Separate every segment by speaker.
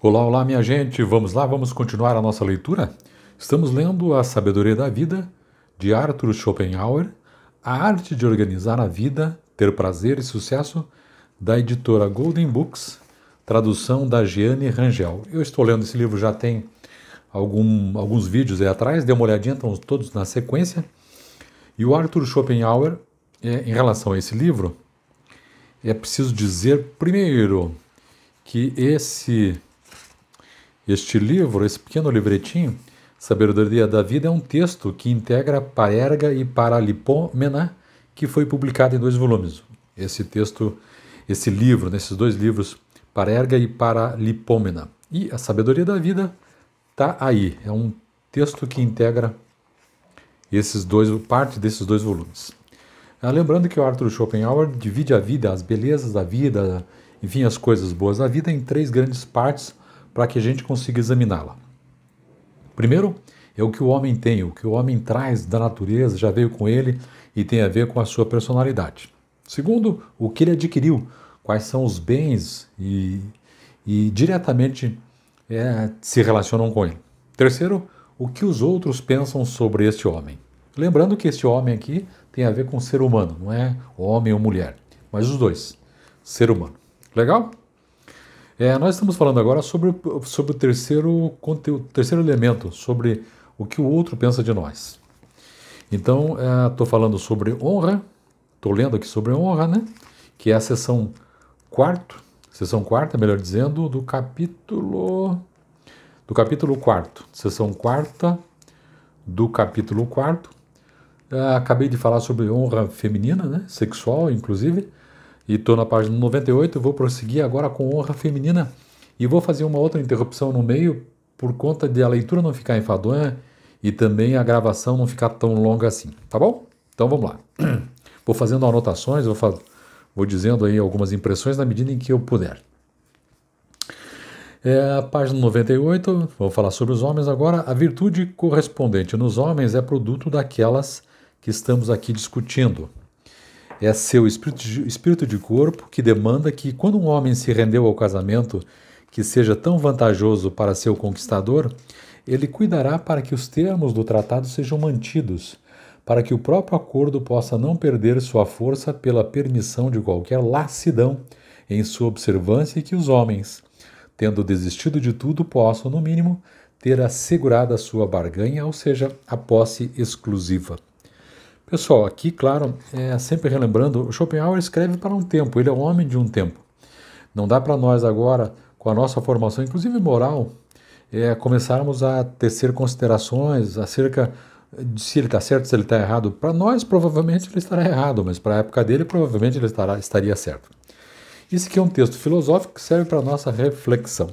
Speaker 1: Olá, olá, minha gente. Vamos lá, vamos continuar a nossa leitura? Estamos lendo A Sabedoria da Vida, de Arthur Schopenhauer, A Arte de Organizar a Vida, Ter Prazer e Sucesso, da editora Golden Books, tradução da Jeane Rangel. Eu estou lendo esse livro já tem alguns vídeos aí atrás, dê uma olhadinha, estão todos na sequência. E o Arthur Schopenhauer, em relação a esse livro, é preciso dizer, primeiro, que este livro, esse pequeno livretinho, Sabedoria da Vida, é um texto que integra Parerga e Paralipômena, que foi publicado em 2 volumes. Esse livro, nesses 2 livros, Parerga e Paralipômena. E a Sabedoria da Vida está aí. É um texto que integra parte desses 2 volumes. Lembrando que o Arthur Schopenhauer divide a vida, as belezas da vida, enfim, as coisas boas da vida em 3 grandes partes para que a gente consiga examiná-la. Primeiro, é o que o homem tem, o que o homem traz da natureza, já veio com ele e tem a ver com a sua personalidade. Segundo, o que ele adquiriu, quais são os bens e diretamente se relacionam com ele. Terceiro, o que os outros pensam sobre este homem. Lembrando que este homem aqui tem a ver com ser humano, não é homem ou mulher, mas os dois, ser humano. Legal? Nós estamos falando agora sobre o terceiro conteúdo, terceiro elemento, sobre o que o outro pensa de nós. Então, estou falando sobre honra, estou lendo aqui sobre honra, né? Que é a sessão quarta, melhor dizendo, do capítulo 4º, sessão quarta do capítulo 4º. Acabei de falar sobre honra feminina, né? Sexual, inclusive. E estou na página 98, vou prosseguir agora com honra feminina e vou fazer uma outra interrupção no meio por conta de a leitura não ficar enfadonha e também a gravação não ficar tão longa assim, tá bom? Então vamos lá. Vou fazendo anotações, vou dizendo aí algumas impressões na medida em que eu puder. A página 98, vou falar sobre os homens agora. A virtude correspondente nos homens é produto daquelas que estamos aqui discutindo. É seu espírito de corpo que demanda que, quando um homem se rendeu ao casamento que seja tão vantajoso para seu conquistador, ele cuidará para que os termos do tratado sejam mantidos, para que o próprio acordo possa não perder sua força pela permissão de qualquer lassidão em sua observância e que os homens, tendo desistido de tudo, possam, no mínimo, ter assegurado a sua barganha, ou seja, a posse exclusiva. Pessoal, aqui, claro, sempre relembrando, Schopenhauer escreve para um tempo, ele é um homem de um tempo. Não dá para nós agora, com a nossa formação, inclusive moral, começarmos a tecer considerações acerca de se ele está certo, se ele está errado. Para nós, provavelmente, ele estará errado, mas para a época dele, provavelmente, ele estaria certo. Isso aqui é um texto filosófico que serve para a nossa reflexão.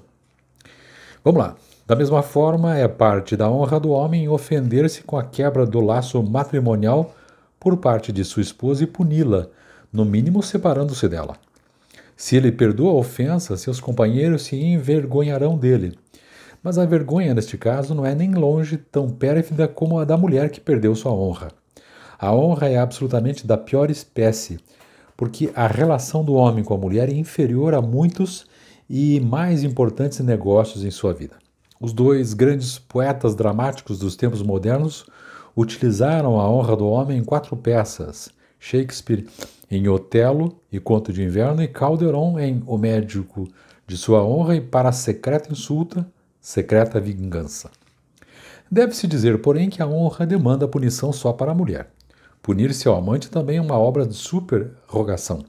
Speaker 1: Vamos lá. Da mesma forma, é parte da honra do homem ofender-se com a quebra do laço matrimonial por parte de sua esposa e puni-la, no mínimo separando-se dela. Se ele perdoa a ofensa, seus companheiros se envergonharão dele. Mas a vergonha, neste caso, não é nem longe tão pérfida como a da mulher que perdeu sua honra. A honra é absolutamente da pior espécie, porque a relação do homem com a mulher é inferior a muitos e mais importantes negócios em sua vida. Os 2 grandes poetas dramáticos dos tempos modernos utilizaram a honra do homem em 4 peças: Shakespeare em Otelo e Conto de Inverno e Calderon em O Médico de Sua Honra e Para a Secreta Insulta, Secreta Vingança. Deve-se dizer, porém, que a honra demanda punição só para a mulher. Punir seu amante também é uma obra de superrogação.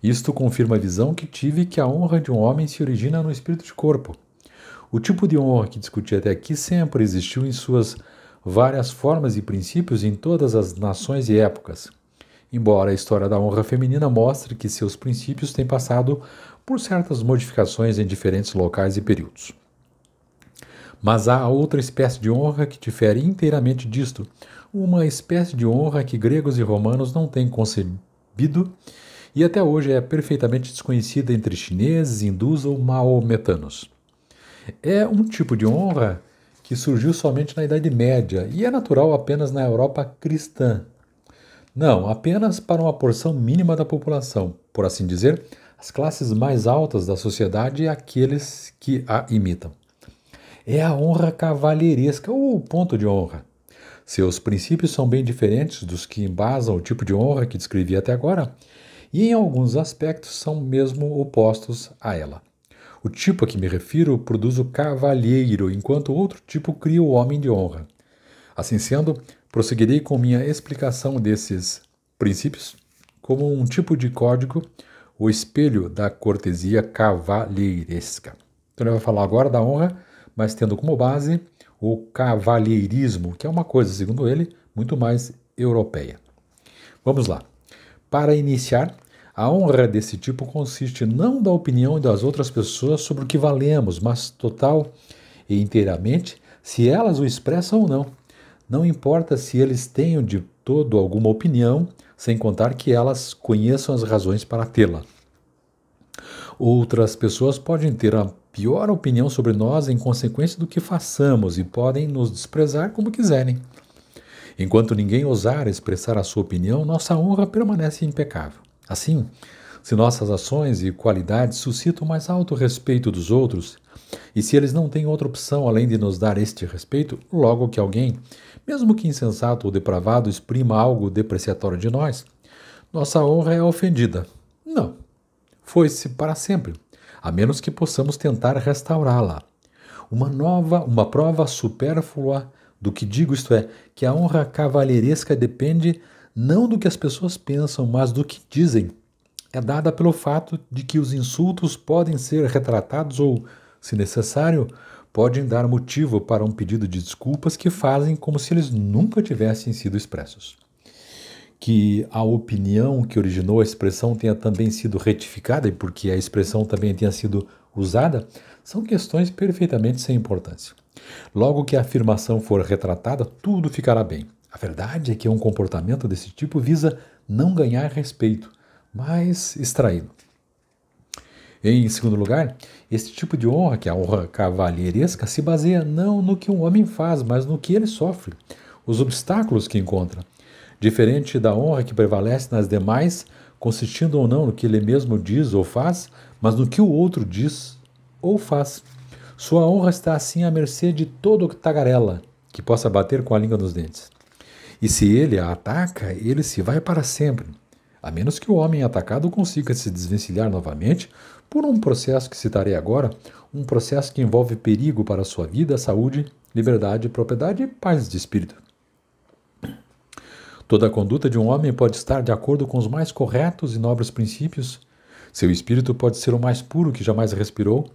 Speaker 1: Isto confirma a visão que tive que a honra de um homem se origina no espírito de corpo. O tipo de honra que discuti até aqui sempre existiu em suas várias formas e princípios em todas as nações e épocas, embora a história da honra feminina mostre que seus princípios têm passado por certas modificações em diferentes locais e períodos. Mas há outra espécie de honra que difere inteiramente disto, uma espécie de honra que gregos e romanos não têm concebido e até hoje é perfeitamente desconhecida entre chineses, hindus ou maometanos. É um tipo de honra que surgiu somente na Idade Média e é natural apenas na Europa cristã. Não, apenas para uma porção mínima da população, por assim dizer, as classes mais altas da sociedade e aqueles que a imitam. É a honra cavalheiresca, ou ponto de honra. Seus princípios são bem diferentes dos que embasam o tipo de honra que descrevi até agora, e em alguns aspectos são mesmo opostos a ela. O tipo a que me refiro produz o cavalheiro, enquanto outro tipo cria o homem de honra. Assim sendo, prosseguirei com minha explicação desses princípios como um tipo de código, o espelho da cortesia cavalheiresca. Então ele vai falar agora da honra, mas tendo como base o cavalheirismo, que é uma coisa, segundo ele, muito mais europeia. Vamos lá. Para iniciar, a honra desse tipo consiste não da opinião das outras pessoas sobre o que valemos, mas total e inteiramente se elas o expressam ou não. Não importa se eles tenham de todo alguma opinião, sem contar que elas conheçam as razões para tê-la. Outras pessoas podem ter a pior opinião sobre nós em consequência do que façamos e podem nos desprezar como quiserem. Enquanto ninguém ousar expressar a sua opinião, nossa honra permanece impecável. Assim, se nossas ações e qualidades suscitam o mais alto respeito dos outros, e se eles não têm outra opção além de nos dar este respeito, logo que alguém, mesmo que insensato ou depravado, exprima algo depreciatório de nós, nossa honra é ofendida. Não. Foi-se para sempre, a menos que possamos tentar restaurá-la. Uma prova supérflua do que digo, isto é, que a honra cavalheiresca depende não do que as pessoas pensam, mas do que dizem. É dada pelo fato de que os insultos podem ser retratados ou, se necessário, podem dar motivo para um pedido de desculpas que fazem como se eles nunca tivessem sido expressos. Que a opinião que originou a expressão tenha também sido retificada e porque a expressão também tenha sido usada, são questões perfeitamente sem importância. Logo que a afirmação for retratada, tudo ficará bem. A verdade é que um comportamento desse tipo visa não ganhar respeito, mas extraí-lo. Em segundo lugar, este tipo de honra, que é a honra cavalheiresca, se baseia não no que um homem faz, mas no que ele sofre, os obstáculos que encontra. Diferente da honra que prevalece nas demais, consistindo ou não no que ele mesmo diz ou faz, mas no que o outro diz ou faz. Sua honra está assim à mercê de todo tagarela que possa bater com a língua nos dentes. E se ele a ataca, ele se vai para sempre, a menos que o homem atacado consiga se desvencilhar novamente por um processo que citarei agora, um processo que envolve perigo para a sua vida, saúde, liberdade, propriedade e paz de espírito. Toda a conduta de um homem pode estar de acordo com os mais corretos e nobres princípios. Seu espírito pode ser o mais puro que jamais respirou.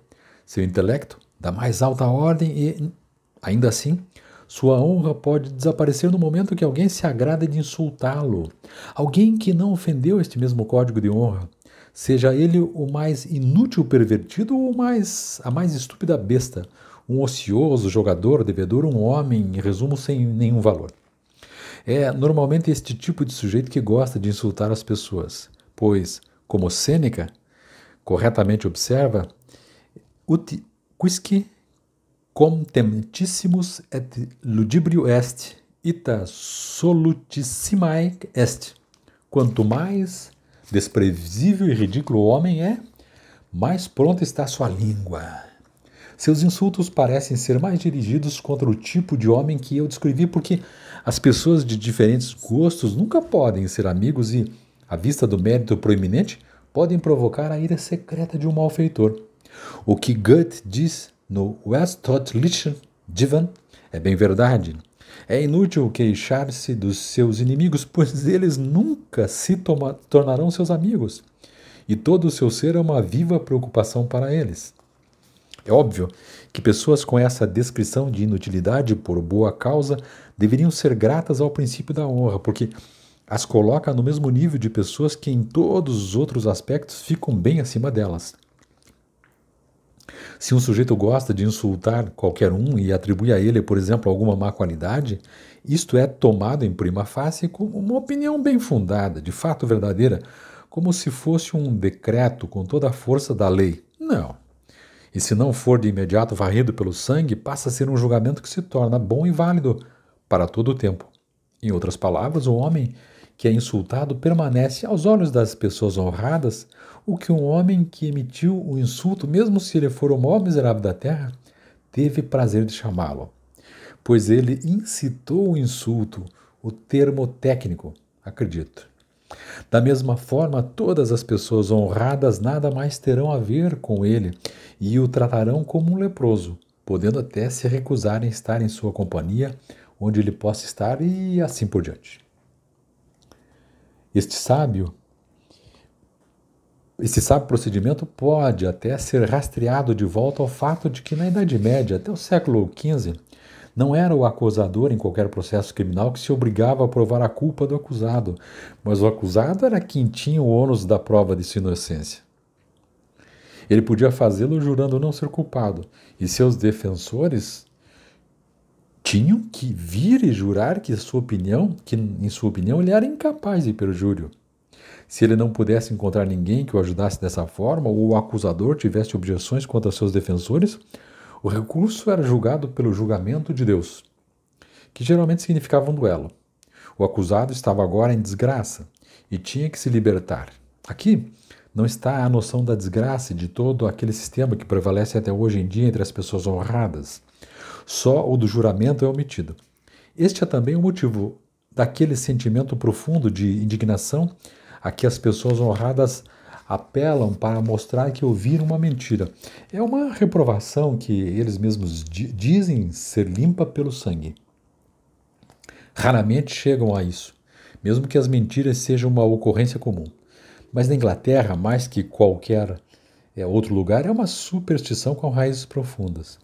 Speaker 1: Seu intelecto, da mais alta ordem e, ainda assim, sua honra pode desaparecer no momento que alguém se agrada de insultá-lo. Alguém que não ofendeu este mesmo código de honra, seja ele o mais inútil pervertido ou a mais estúpida besta, um ocioso jogador, devedor, um homem, em resumo, sem nenhum valor. É normalmente este tipo de sujeito que gosta de insultar as pessoas, pois, como Sêneca corretamente observa, quisque contemptissimus et ludibrio est, ita solutissimae est. Quanto mais desprezível e ridículo o homem é, mais pronta está sua língua. Seus insultos parecem ser mais dirigidos contra o tipo de homem que eu descrevi, porque as pessoas de diferentes gostos nunca podem ser amigos e, à vista do mérito proeminente, podem provocar a ira secreta de um malfeitor. O que Goethe diz no Westtödtlichen Divan é bem verdade. É inútil queixar-se dos seus inimigos, pois eles nunca se tornarão seus amigos, e todo o seu ser é uma viva preocupação para eles. É óbvio que pessoas com essa descrição de inutilidade por boa causa deveriam ser gratas ao princípio da honra, porque as coloca no mesmo nível de pessoas que em todos os outros aspectos ficam bem acima delas. Se um sujeito gosta de insultar qualquer um e atribui a ele, por exemplo, alguma má qualidade, isto é tomado em prima facie como uma opinião bem fundada, de fato verdadeira, como se fosse um decreto com toda a força da lei. Não. E se não for de imediato varrido pelo sangue, passa a ser um julgamento que se torna bom e válido para todo o tempo. Em outras palavras, o homem que é insultado permanece, aos olhos das pessoas honradas, o que um homem que emitiu o insulto, mesmo se ele for o maior miserável da terra, teve prazer de chamá-lo, pois ele incitou o insulto, o termo técnico, acredito. Da mesma forma, todas as pessoas honradas nada mais terão a ver com ele e o tratarão como um leproso, podendo até se recusarem a estar em sua companhia, onde ele possa estar e assim por diante. Este sábio procedimento pode até ser rastreado de volta ao fato de que na Idade Média, até o século XV, não era o acusador em qualquer processo criminal que se obrigava a provar a culpa do acusado, mas o acusado era quem tinha o ônus da prova de sua inocência. Ele podia fazê-lo jurando não ser culpado, e seus defensores tinham que vir e jurar que, em sua opinião, ele era incapaz de perjúrio. Se ele não pudesse encontrar ninguém que o ajudasse dessa forma, ou o acusador tivesse objeções contra seus defensores, o recurso era julgado pelo julgamento de Deus, que geralmente significava um duelo. O acusado estava agora em desgraça e tinha que se libertar. Aqui não está a noção da desgraça e de todo aquele sistema que prevalece até hoje em dia entre as pessoas honradas. Só o do juramento é omitido. Este é também o motivo daquele sentimento profundo de indignação a que as pessoas honradas apelam para mostrar que ouviram uma mentira. É uma reprovação que eles mesmos dizem ser limpa pelo sangue. Raramente chegam a isso, mesmo que as mentiras sejam uma ocorrência comum. Mas na Inglaterra, mais que qualquer outro lugar, é uma superstição com raízes profundas.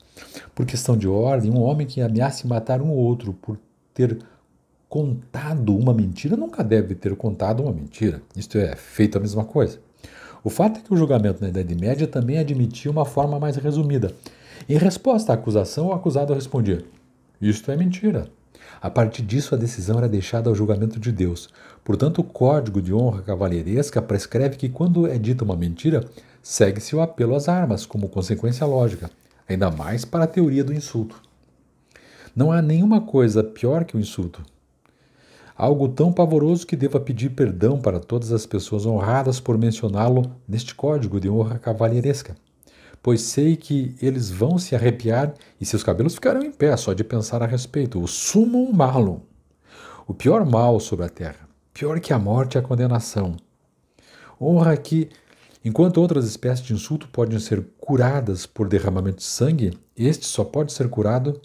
Speaker 1: Por questão de ordem, um homem que ameace matar um outro por ter contado uma mentira nunca deve ter contado uma mentira. Isto é, feito a mesma coisa. O fato é que o julgamento na Idade Média também admitia uma forma mais resumida. Em resposta à acusação, o acusado respondia: isto é mentira. A partir disso, a decisão era deixada ao julgamento de Deus. Portanto, o Código de Honra Cavalheiresca prescreve que, quando é dita uma mentira, segue-se o apelo às armas como consequência lógica, ainda mais para a teoria do insulto. Não há nenhuma coisa pior que o insulto. Algo tão pavoroso que deva pedir perdão para todas as pessoas honradas por mencioná-lo neste Código de Honra Cavalheiresca, pois sei que eles vão se arrepiar e seus cabelos ficarão em pé só de pensar a respeito. O summum malum, o pior mal sobre a terra, pior que a morte e a condenação. Honra que, enquanto outras espécies de insulto podem ser curadas por derramamento de sangue, este só pode ser curado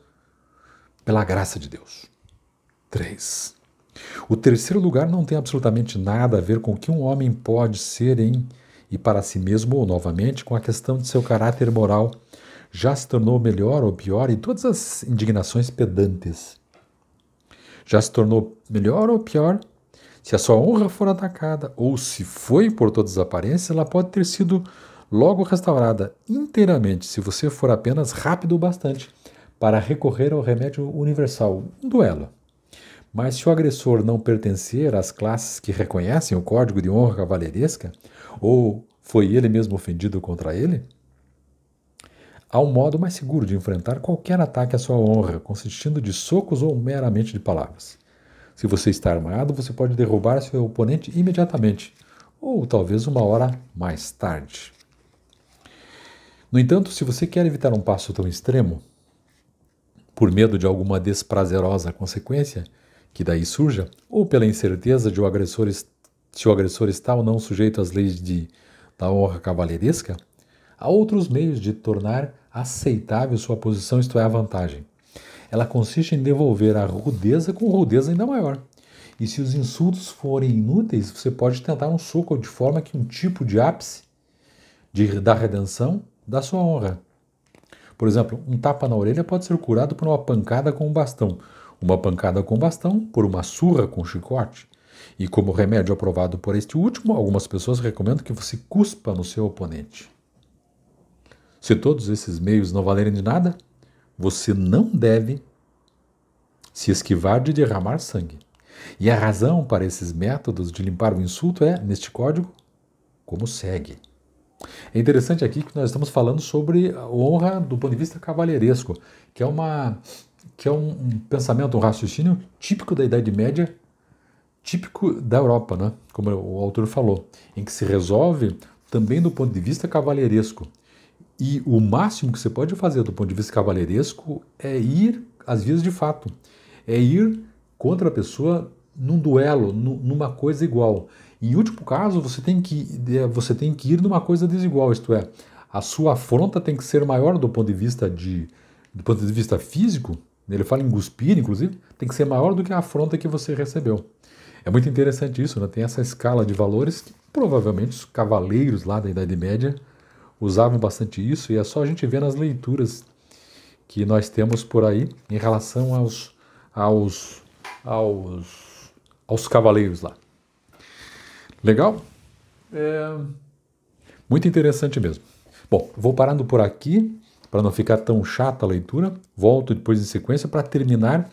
Speaker 1: pela graça de Deus. 3. O terceiro lugar não tem absolutamente nada a ver com o que um homem pode ser em e para si mesmo ou novamente com a questão de seu caráter moral. Já se tornou melhor ou pior em todas as indignações pedantes. Já se tornou melhor ou pior se a sua honra for atacada, ou se foi por todas as aparências, ela pode ter sido logo restaurada inteiramente se você for apenas rápido o bastante para recorrer ao remédio universal, um duelo. Mas se o agressor não pertencer às classes que reconhecem o Código de Honra Cavalheiresca, ou foi ele mesmo ofendido contra ele, há um modo mais seguro de enfrentar qualquer ataque à sua honra, consistindo de socos ou meramente de palavras. Se você está armado, você pode derrubar seu oponente imediatamente, ou talvez uma hora mais tarde. No entanto, se você quer evitar um passo tão extremo, por medo de alguma desprazerosa consequência que daí surja, ou pela incerteza de se o agressor está ou não sujeito às leis da honra cavalheiresca, há outros meios de tornar aceitável sua posição, isto é, a vantagem. Ela consiste em devolver a rudeza com rudeza ainda maior. E se os insultos forem inúteis, você pode tentar um soco de forma que um tipo de ápice da redenção da sua honra. Por exemplo, um tapa na orelha pode ser curado por uma pancada com um bastão, uma pancada com bastão por uma surra com chicote. E como remédio aprovado por este último, algumas pessoas recomendam que você cuspa no seu oponente. Se todos esses meios não valerem de nada, você não deve se esquivar de derramar sangue. E a razão para esses métodos de limpar o insulto é, neste código, como segue. É interessante aqui que nós estamos falando sobre a honra do ponto de vista cavalheiresco, que é um pensamento, um raciocínio típico da Idade Média, típico da Europa, né? Como o autor falou, em que se resolve também do ponto de vista cavalheiresco. E o máximo que você pode fazer do ponto de vista cavalheiresco é ir às vias de fato. É ir contra a pessoa num duelo, numa coisa igual. Em último caso, você tem que ir numa coisa desigual, isto é, a sua afronta tem que ser maior do ponto de vista físico, ele fala em cuspir, inclusive, tem que ser maior do que a afronta que você recebeu. É muito interessante isso, né? Tem essa escala de valores que provavelmente os cavaleiros lá da Idade Média usavam bastante isso, e é só a gente ver nas leituras que nós temos por aí em relação aos cavaleiros lá. Legal? Muito interessante mesmo. Bom, vou parando por aqui, para não ficar tão chata a leitura. Volto depois em sequência para terminar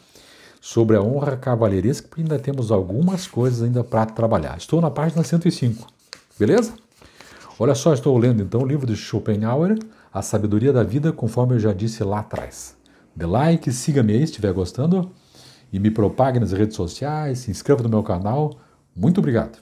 Speaker 1: sobre a honra cavalheiresca, porque ainda temos algumas coisas ainda para trabalhar. Estou na página 105, beleza? Olha só, estou lendo então o livro de Schopenhauer, A Sabedoria da Vida, conforme eu já disse lá atrás. Dê like, siga-me aí se estiver gostando e me propague nas redes sociais, se inscreva no meu canal. Muito obrigado.